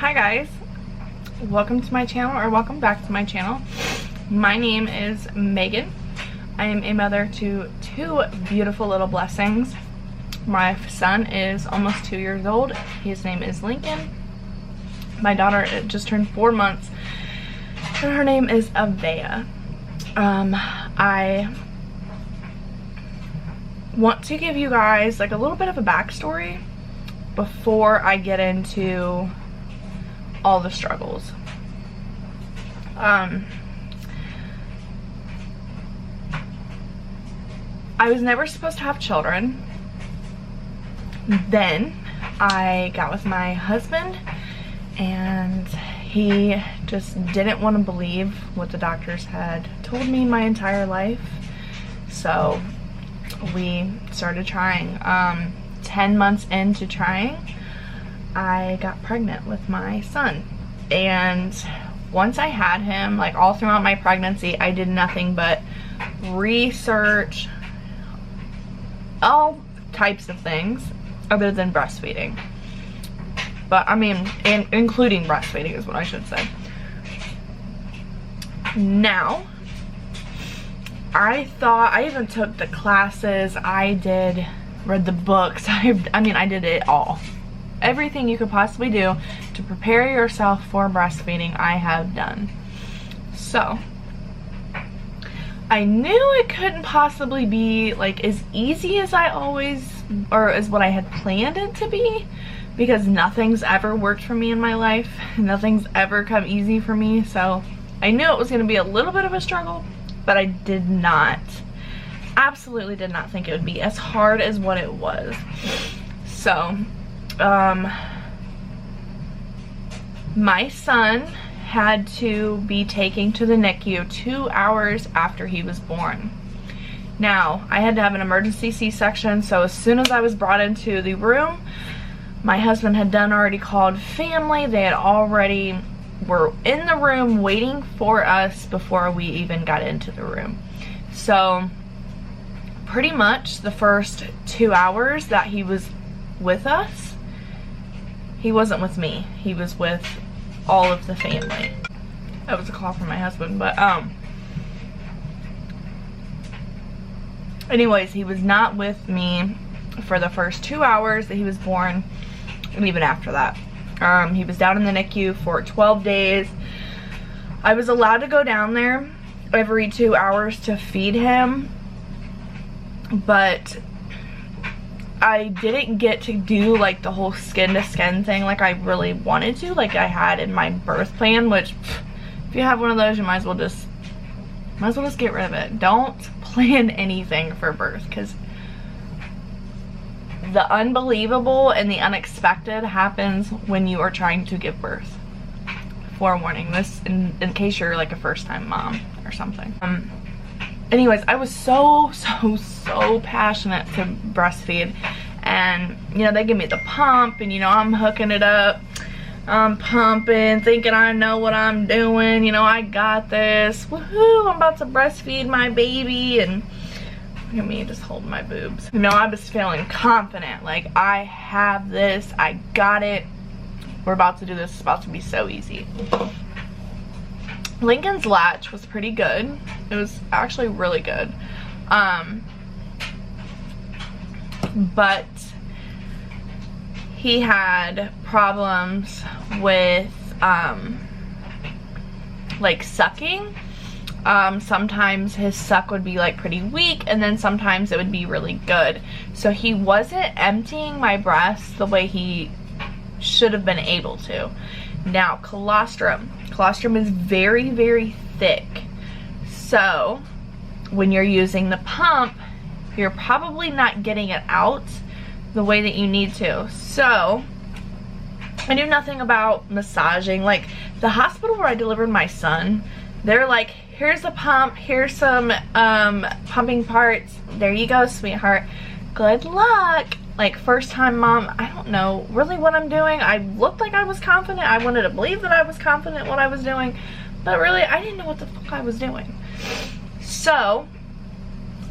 Hi guys, welcome to my channel, or welcome back to my channel. My name is Megan. I am a mother to two beautiful little blessings. My son is almost 2 years old. His name is Lincoln. My daughter just turned 4 months and her name is Avea. I want to give you guys like a little bit of a backstory before I get into all the struggles. I was never supposed to have children. Then I got with my husband and he just didn't want to believe what the doctors had told me my entire life. So we started trying. 10 months into trying, I got pregnant with my son. And once I had him, like all throughout my pregnancy, I did nothing but research all types of things other than breastfeeding. But I mean, including breastfeeding is what I should say. Now, I thought, I even took the classes, read the books, I mean, I did it all. Everything you could possibly do to prepare yourself for breastfeeding, I have done. So, I knew it couldn't possibly be like as easy as I always, or as what I had planned it to be, because nothing's ever worked for me in my life. Nothing's ever come easy for me. So, I knew it was going to be a little bit of a struggle, but I did not, absolutely did not think it would be as hard as what it was. So, my son had to be taken to the NICU 2 hours after he was born. Now, I had to have an emergency C-section, so as soon as I was brought into the room, my husband had already called family. They had already were in the room waiting for us before we even got into the room. So pretty much the first 2 hours that he was with us, he wasn't with me. He was with all of the family. That was a call from my husband, but anyways, he was not with me for the first 2 hours that he was born, and even after that. He was down in the NICU for 12 days. I was allowed to go down there every 2 hours to feed him, but I didn't get to do like the whole skin to skin thing like I really wanted to, like I had in my birth plan, which if you have one of those, you might as well just get rid of it. Don't plan anything for birth, because the unbelievable and the unexpected happens when you are trying to give birth. Forewarning, this in case you're like a first-time mom or something. Anyways, I was so passionate to breastfeed, and you know, they give me the pump, and you know, I'm hooking it up, I'm pumping, thinking I know what I'm doing, you know, I got this, woohoo, I'm about to breastfeed my baby, and look at me just holding my boobs. You know, I was feeling confident, like I have this, I got it, we're about to do this, it's about to be so easy. Lincoln's latch was pretty good. It was actually really good. But he had problems with like sucking. Sometimes his suck would be like pretty weak, and then sometimes it would be really good. So he wasn't emptying my breasts the way he should have been able to. Now, colostrum is very thick, so when you're using the pump, you're probably not getting it out the way that you need to. So I knew nothing about massaging. Like the hospital where I delivered my son, they're like, here's a pump, here's some pumping parts, there you go, sweetheart, good luck. Like, first time mom, I don't know really what I'm doing. I looked like I was confident. I wanted to believe that I was confident in what I was doing, but really I didn't know what the fuck I was doing. So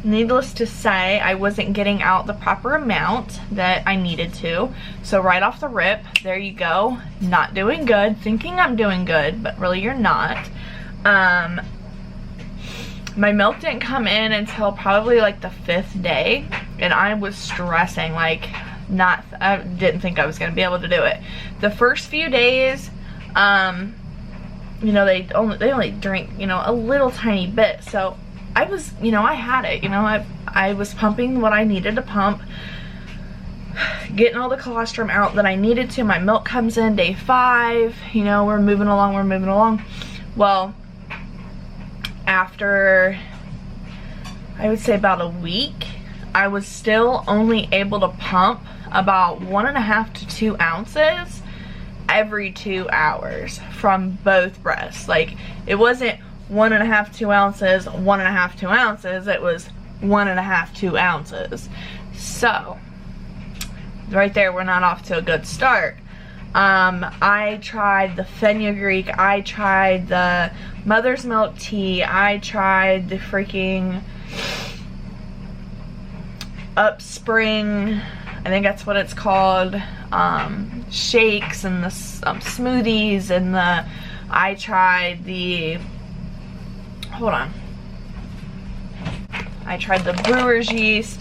needless to say, I wasn't getting out the proper amount that I needed to. So right off the rip, there you go, not doing good, thinking I'm doing good, but really you're not. My milk didn't come in until probably like the 5th day, and I was stressing, like, I didn't think I was gonna be able to do it. The first few days, you know, they only drink, you know, a little tiny bit, so I was, you know, I had it, you know, I was pumping what I needed to pump, getting all the colostrum out that I needed to. My milk comes in day 5, you know, we're moving along. Well, after, I would say about a week, I was still only able to pump about 1.5 to 2 ounces every 2 hours from both breasts. Like, it wasn't 1.5, 2 ounces, 1.5, 2 ounces, it was 1.5, 2 ounces. So, right there, we're not off to a good start. I tried the fenugreek, I tried the mother's milk tea, I tried the freaking Upspring, I think that's what it's called, shakes and the smoothies, and I tried the, I tried the brewer's yeast.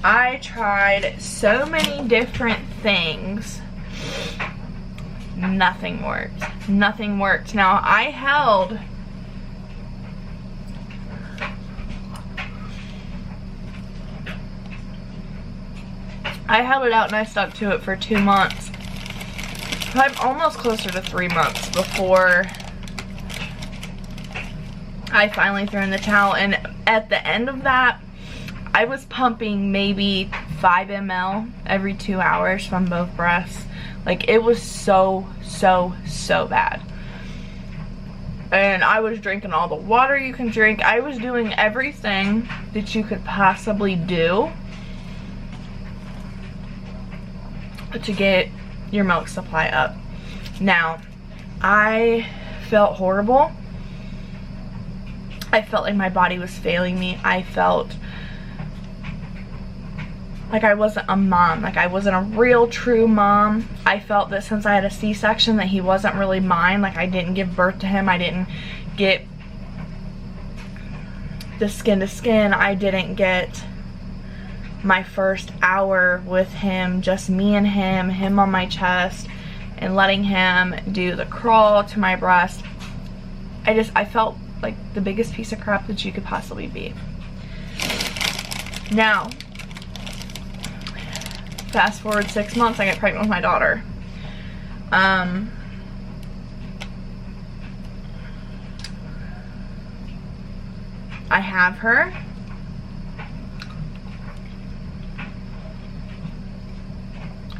I tried so many different things. Nothing worked. Nothing worked. Now, I held it out and I stuck to it for 2 months. I'm almost closer to 3 months before I finally threw in the towel. And at the end of that, I was pumping maybe 5 ml every 2 hours from both breasts. Like, it was so bad. And I was drinking all the water you can drink. I was doing everything that you could possibly do to get your milk supply up. Now, I felt horrible. I felt like my body was failing me. I felt like I wasn't a mom, like I wasn't a real true mom. I felt that since I had a C-section that he wasn't really mine, like I didn't give birth to him, I didn't get the skin to skin, I didn't get my first hour with him, just me and him on my chest, and letting him do the crawl to my breast. I felt like the biggest piece of crap that you could possibly be. Now, fast forward 6 months, I get pregnant with my daughter. I have her.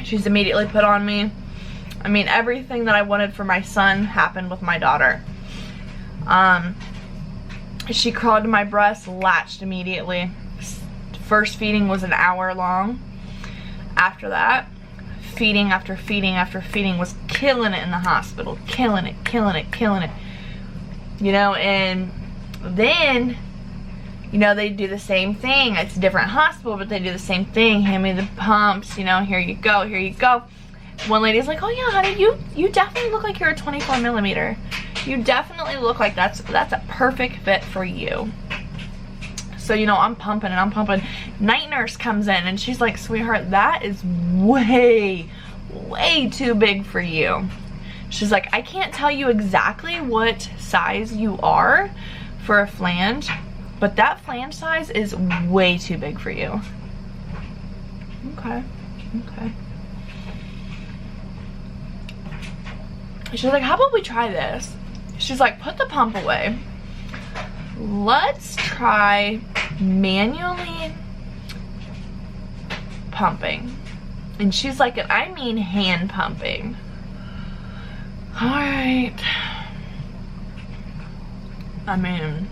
She's immediately put on me. I mean, everything that I wanted for my son happened with my daughter. She crawled to my breast, latched immediately. First feeding was an hour long. After that, feeding after feeding after feeding, was killing it in the hospital. Killing it. You know, and then, you know, they do the same thing. It's a different hospital, but they do the same thing. Hand me the pumps, you know, here you go. One lady's like, oh yeah, honey, you definitely look like you're a 24 millimeter. You definitely look like that's a perfect fit for you. So, you know, I'm pumping and I'm pumping. Night nurse comes in and she's like, sweetheart, that is way too big for you. She's like, I can't tell you exactly what size you are for a flange, but that flange size is way too big for you. Okay. She's like, how about we try this? She's like, put the pump away. Let's try manually pumping. And she's like, I mean hand pumping. Alright. I mean,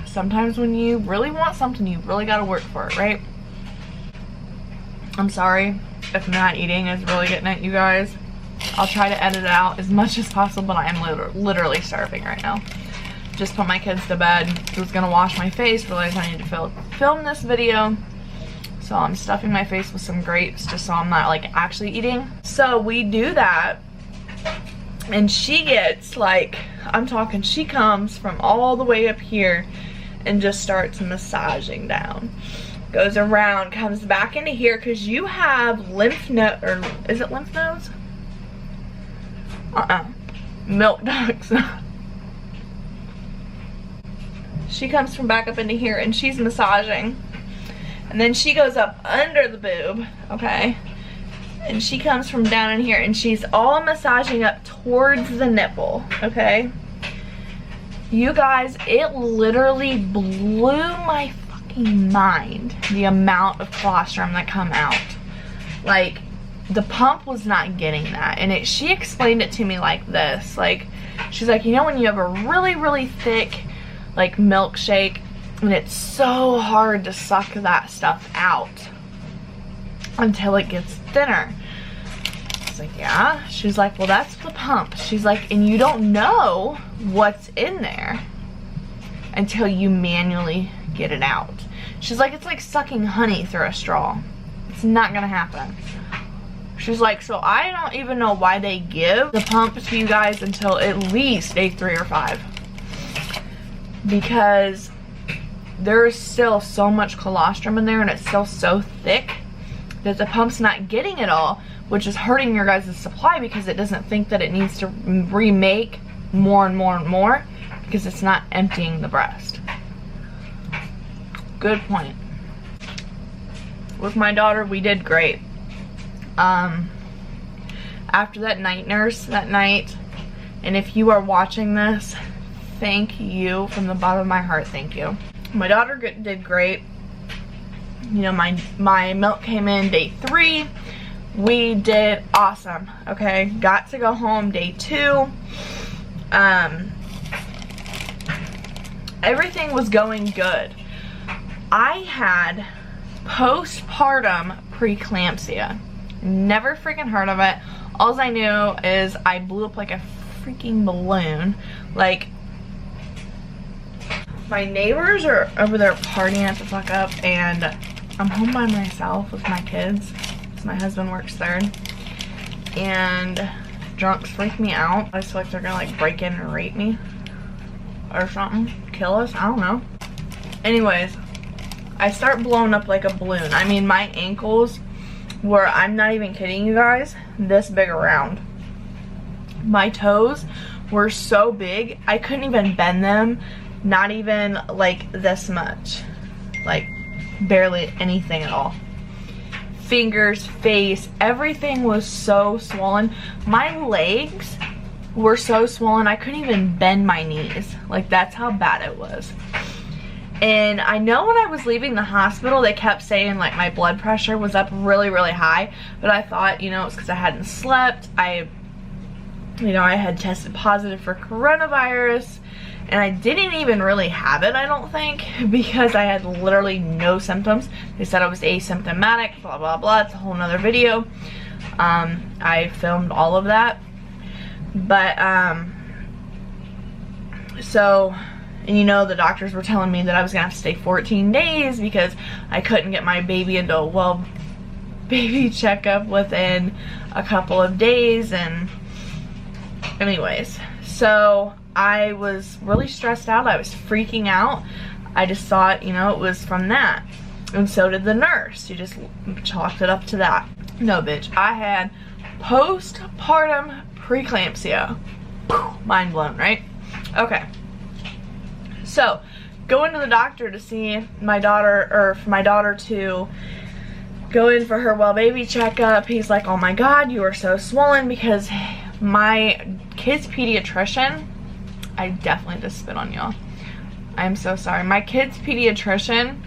sometimes when you really want something, you really gotta work for it, right? I'm sorry if not eating is really getting at you guys. I'll try to edit it out as much as possible, but I am literally starving right now. just put my kids to bed. Was gonna wash my face, realized I need to film this video. So I'm stuffing my face with some grapes just so I'm not like actually eating. So we do that, and she gets like, I'm talking, she comes from all the way up here and just starts massaging down. Goes around, comes back into here, because you have lymph node, or is it lymph nodes? Milk ducts. She comes from back up into here and she's massaging. And then she goes up under the boob, okay? And she comes from down in here and she's all massaging up towards the nipple, okay? You guys, it literally blew my fucking mind, the amount of colostrum that come out. Like, the pump was not getting that. And she explained it to me like this. Like, she's like, you know when you have a really, really thick, like, milkshake, and it's so hard to suck that stuff out until it gets thinner. I was like, yeah. She's like, well, that's the pump. She's like, and you don't know what's in there until you manually get it out. She's like, it's like sucking honey through a straw. It's not gonna happen. She's like, so I don't even know why they give the pump to you guys until at least day 3 or 5. Because there is still so much colostrum in there and it's still so thick that the pump's not getting it all, which is hurting your guys' supply because it doesn't think that it needs to remake more and more and more because it's not emptying the breast. Good point. With my daughter, we did great. After that night nurse that night, and if you are watching this, thank you from the bottom of my heart, thank you. My daughter did great. You know, my milk came in day 3. We did awesome, okay? Got to go home day 2. Everything was going good. I had postpartum preeclampsia. Never freaking heard of it. All I knew is I blew up like a freaking balloon. Like, my neighbors are over there partying it the fuck up, and I'm home by myself with my kids because my husband works third, and drunks freak me out. I just feel like they're gonna like break in and rape me or something, kill us, I don't know. Anyways, I start blowing up like a balloon. I mean, my ankles were, I'm not even kidding you guys, this big around. My toes were so big, I couldn't even bend them, not even like this much. Like, barely anything at all. Fingers, face, everything was so swollen. My legs were so swollen, I couldn't even bend my knees. Like, that's how bad it was. And I know when I was leaving the hospital, they kept saying like my blood pressure was up really, really high. But I thought, you know, it's because I hadn't slept. I had tested positive for coronavirus. And I didn't even really have it, I don't think, because I had literally no symptoms. They said I was asymptomatic, blah, blah, blah. It's a whole nother video. I filmed all of that. But, so... And you know, the doctors were telling me that I was gonna have to stay 14 days because I couldn't get my baby into a baby checkup within a couple of days. And anyways, so I was really stressed out. I was freaking out. I just thought, you know, it was from that. And so did the nurse. She just chalked it up to that. No, bitch. I had postpartum preeclampsia. Mind blown, right? Okay. So, going to the doctor to see my daughter, or for my daughter to go in for her well baby checkup. He's like, oh my god, you are so swollen, because my kid's pediatrician, I definitely just spit on y'all. I'm so sorry. My kid's pediatrician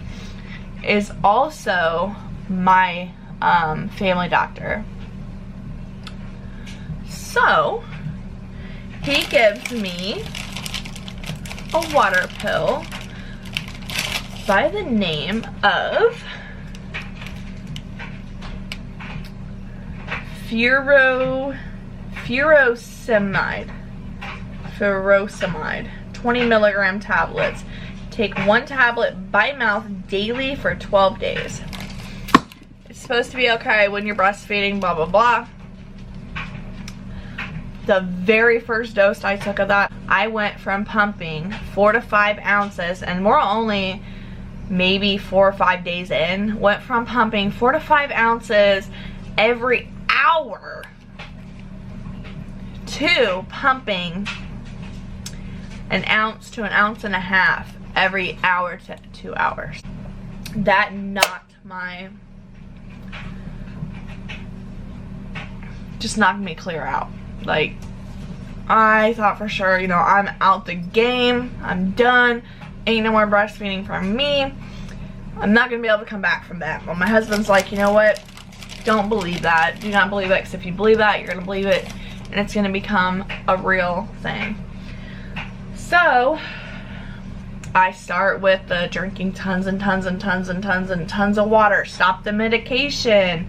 is also my family doctor. So, he gives me a water pill by the name of furosemide 20 20 milligram tablets. Take 1 tablet by mouth daily for 12 days. It's supposed to be okay when you're breastfeeding, blah, blah, blah. The very first dose I took of that, I went from pumping 4 to 5 ounces, and we're only maybe 4 or 5 days in, went from pumping 4 to 5 ounces every hour to pumping 1 ounce to 1.5 ounces every hour to 2 hours. That knocked me clear out. Like, I thought for sure, you know, I'm out the game, I'm done, ain't no more breastfeeding for me, I'm not gonna be able to come back from that. Well, my husband's like, you know what, don't believe that, do not believe it, because if you believe that, you're gonna believe it, and it's gonna become a real thing. So I start with the drinking tons and tons and tons and tons and tons of water, stop the medication,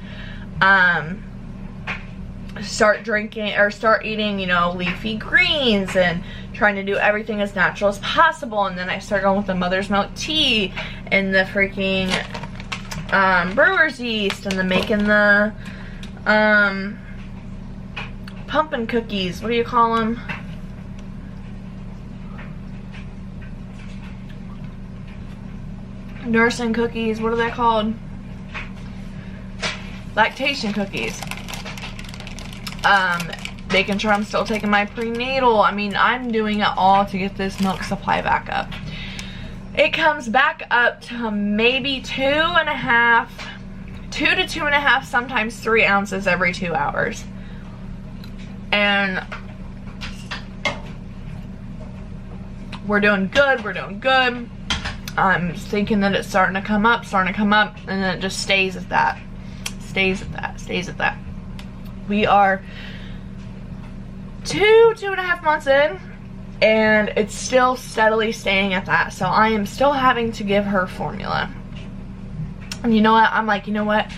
start drinking or start eating, you know, leafy greens and trying to do everything as natural as possible. And then I start going with the mother's milk tea and the freaking brewer's yeast, and then making the pumpkin cookies. What do you call them? Nursing cookies. What are they called? Lactation cookies. Making sure I'm still taking my prenatal. I mean, I'm doing it all to get this milk supply back up. It comes back up to maybe 2 to 2.5, sometimes 3 ounces every 2 hours. And we're doing good, we're doing good. I'm thinking that it's starting to come up, and then it just stays at that. Stays at that. We are 2.5 months in, and it's still steadily staying at that. So I am still having to give her formula. And you know what? I'm like, you know what?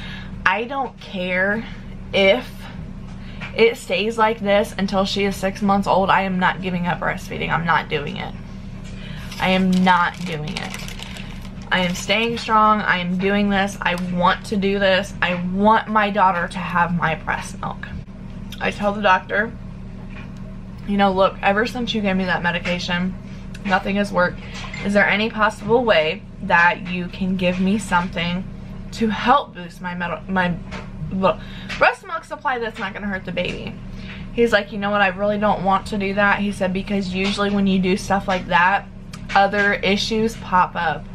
I don't care if it stays like this until she is 6 months old. I am not giving up breastfeeding. I'm not doing it. I am not doing it. I am staying strong. I am doing this. I want to do this. I want my daughter to have my breast milk. I tell the doctor, you know, look, ever since you gave me that medication, nothing has worked. Is there any possible way that you can give me something to help boost my breast milk supply that's not going to hurt the baby? He's like, you know what, I really don't want to do that. He said, because usually when you do stuff like that, other issues pop up.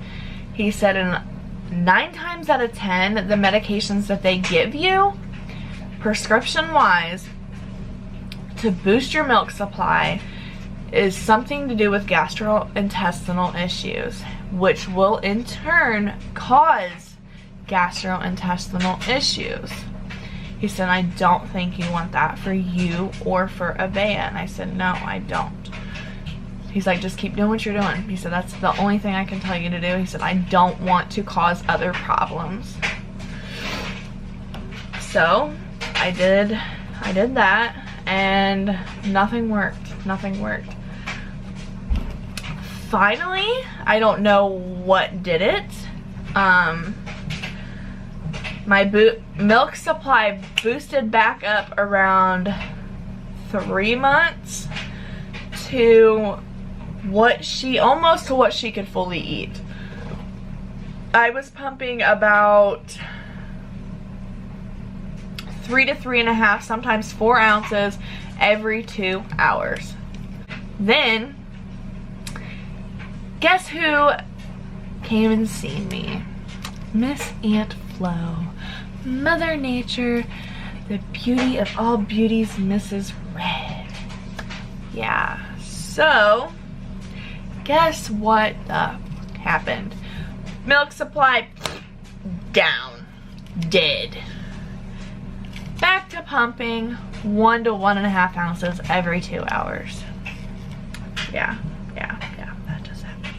He said, in 9 times out of 10, the medications that they give you, prescription wise, to boost your milk supply is something to do with gastrointestinal issues, which will in turn cause gastrointestinal issues. He said, I don't think you want that for you or for Abea. And I said, no, I don't. He's like, just keep doing what you're doing. He said, that's the only thing I can tell you to do. He said, I don't want to cause other problems. So I did that, and nothing worked. Nothing worked. Finally, I don't know what did it. My milk supply boosted back up around 3 months to almost to what she could fully eat. I was pumping about 3 to 3.5, sometimes 4 ounces every 2 hours. Then, guess who came and seen me? Miss Aunt Flo, Mother Nature, the beauty of all beauties, Mrs. Red. Yeah, so guess what happened? Milk supply down, dead. Back to pumping 1 to 1.5 ounces every 2 hours. Yeah, that just happened.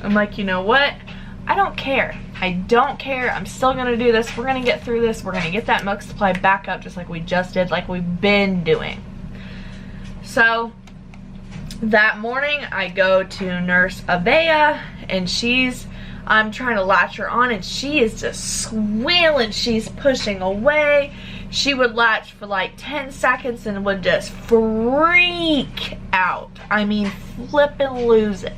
I'm like, you know what? I don't care. I don't care. I'm still gonna do this. We're gonna get through this. We're gonna get that milk supply back up just like we just did, like we've been doing. So That morning I go to Nurse Avea, and I'm trying to latch her on, and she is just squealing. She's pushing away. She would latch for like 10 seconds and would just freak out. I mean, flip and lose it.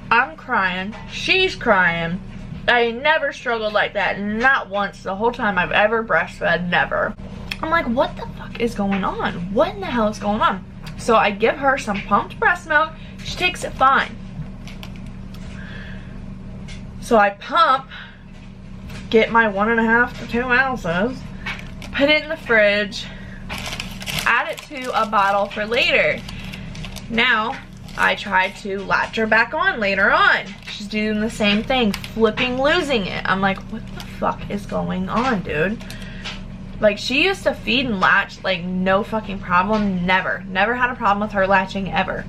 I'm crying. She's crying. I never struggled like that. Not once the whole time I've ever breastfed. Never. I'm like, what the fuck is going on? What in the hell is going on? So I give her some pumped breast milk. She takes it fine. So I pump, get my 1.5 to 2 ounces, put it in the fridge, add it to a bottle for later. Now, I try to latch her back on later on. She's doing the same thing, flipping, losing it. I'm like, what the fuck is going on, dude? Like, she used to feed and latch like no fucking problem. Never had a problem with her latching ever.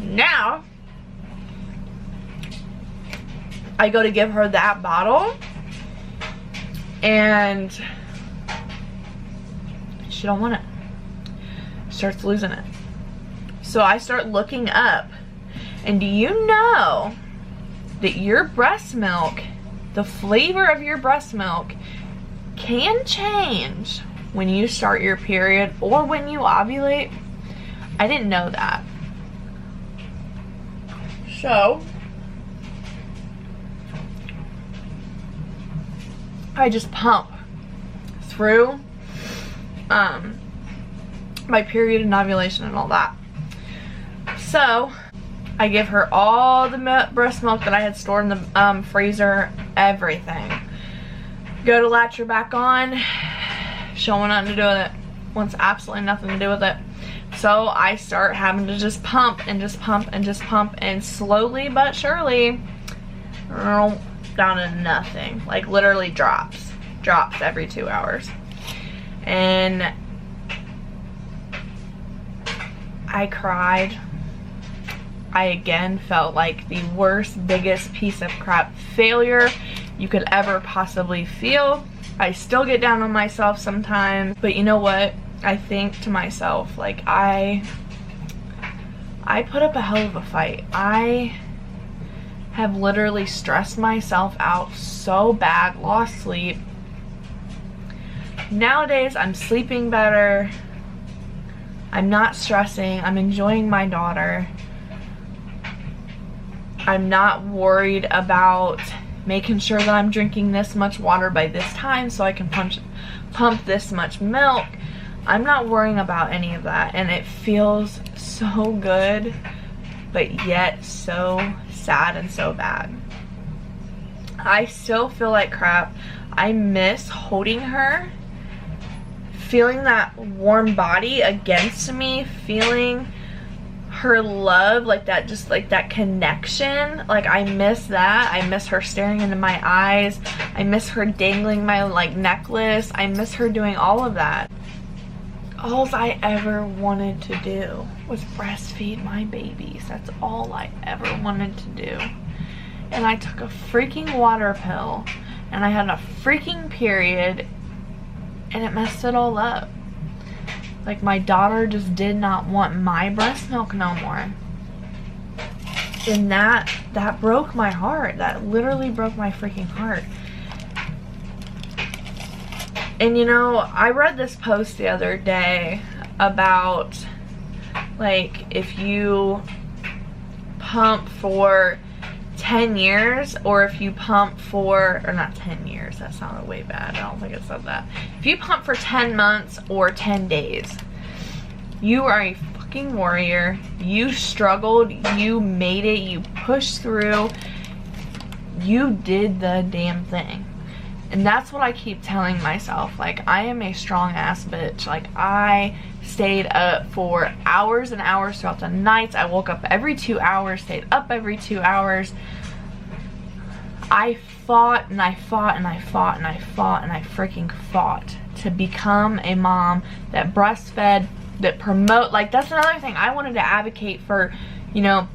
Now, I go to give her that bottle, and she don't want it. Starts losing it. So I start looking up, and do you know that your breast milk, the flavor of your breast milk, can change when you start your period or when you ovulate? I didn't know that. So I just pump through my period and ovulation and all that. So I give her all the breast milk that I had stored in the freezer, everything. Go to latch her back on. She don't want nothing to do with it. Wants absolutely nothing to do with it. So I start having to just pump and just pump and just pump, and slowly but surely down to nothing. Like literally drops every 2 hours. And I cried. I again felt like the worst, biggest piece of crap failure you could ever possibly feel. I still get down on myself sometimes, but you know what? I think to myself, like, I put up a hell of a fight. I have literally stressed myself out so bad, lost sleep. Nowadays, I'm sleeping better. I'm not stressing. I'm enjoying my daughter. I'm not worried about making sure that I'm drinking this much water by this time so I can pump this much milk. I'm not worrying about any of that, and it feels so good, but yet so sad and so bad. I still feel like crap. I miss holding her, feeling that warm body against me, feeling her love, like that, just like that connection. Like, I miss that. I miss her staring into my eyes. I miss her dangling my like necklace. I miss her doing all of that. All I ever wanted to do was breastfeed my babies. That's all I ever wanted to do. And I took a freaking water pill, and I had a freaking period, and it messed it all up. Like, my daughter just did not want my breast milk no more. And that broke my heart. That literally broke my freaking heart. And you know, I read this post the other day about, like, if you pump for 10 years, or if you pump for, or not 10 years, that sounded way bad. I don't think it said that. If you pump for 10 months or 10 days, you are a fucking warrior. You struggled, you made it, you pushed through, you did the damn thing. And that's what I keep telling myself. Like, I am a strong ass bitch. Like, I stayed up for hours and hours throughout the nights. I woke up every 2 hours, stayed up every 2 hours. I fought and I fought and I fought and I fought and I freaking fought to become a mom that breastfed, that promote, like, that's another thing. I wanted to advocate for, you know,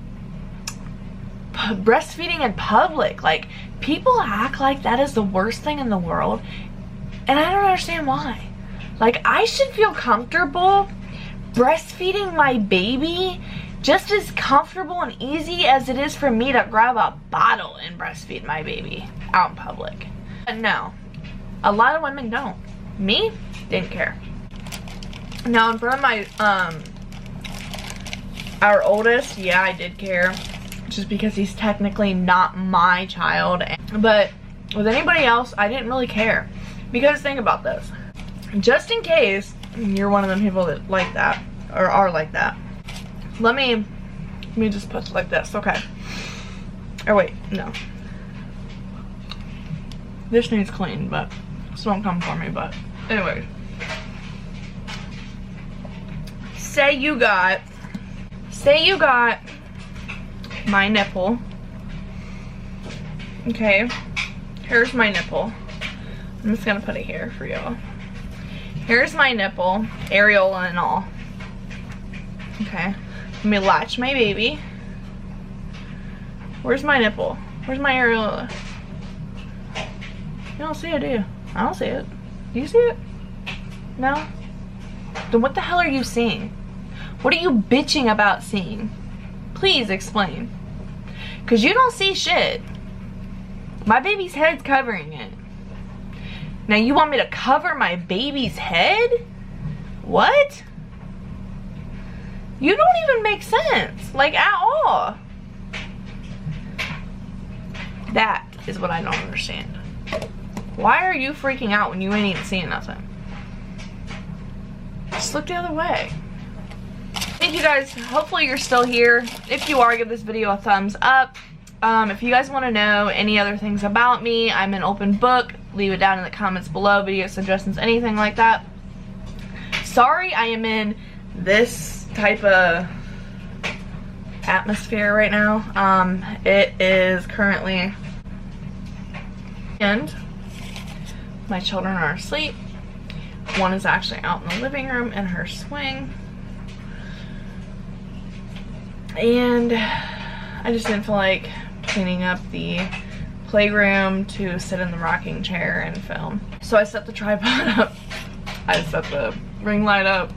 breastfeeding in public. Like, people act like that is the worst thing in the world, and I don't understand why. Like, I should feel comfortable breastfeeding my baby just as comfortable and easy as it is for me to grab a bottle and breastfeed my baby out in public. But no, a lot of women don't. Me, didn't care. Now in front of my, our oldest, yeah, I did care. Just because he's technically not my child. But with anybody else, I didn't really care. Because think about this. Just in case you're one of them people that like that, or are like that. Let me just put it like this, okay. Or wait, no. This needs clean, but so don't come for me, but anyway. Say you got my nipple. Okay, here's my nipple. I'm just gonna put it here for y'all. Here's my nipple, areola and all. Okay, let me latch my baby. Where's my nipple? Where's my areola? You don't see it, do you? I don't see it. Do you see it? No? Then what the hell are you seeing? What are you bitching about seeing? Please explain. Because you don't see shit. My baby's head's covering it. Now you want me to cover my baby's head? What? You don't even make sense. Like, at all. That is what I don't understand. Why are you freaking out when you ain't even seeing nothing? Just look the other way. Thank you guys. Hopefully you're still here. If you are, give this video a thumbs up. If you guys want to know any other things about me, I'm an open book. Leave it down in the comments below. Video suggestions, anything like that. Sorry I am in this type of atmosphere right now. It is currently and my children are asleep. One is actually out in the living room in her swing. And I just didn't feel like cleaning up the playroom to sit in the rocking chair and film. So I set the tripod up. I set the ring light up,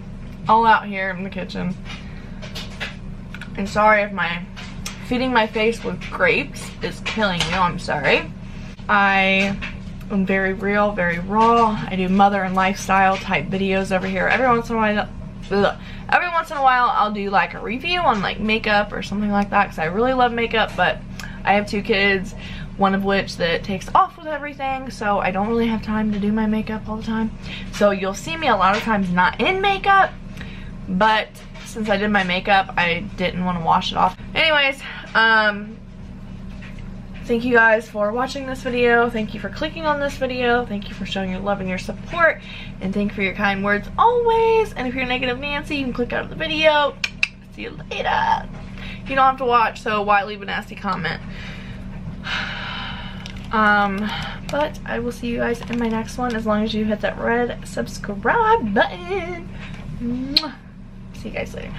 all out here in the kitchen. And sorry if my feeding my face with grapes is killing you, I'm sorry. I am very real, very raw. I do mother and lifestyle type videos over here. Every once in a while I'll do like a review on like makeup or something like that, because I really love makeup, but I have 2 kids, one of which that takes off with everything, so I don't really have time to do my makeup all the time. So you'll see me a lot of times not in makeup, but since I did my makeup, I didn't want to wash it off. Anyways, thank you guys for watching this video. Thank you for clicking on this video. Thank you for showing your love and your support. And thank you for your kind words always. And if you're negative Nancy, you can click out of the video. See you later. You don't have to watch, so why leave a nasty comment? But I will see you guys in my next one, as long as you hit that red subscribe button. Mwah. See you guys later.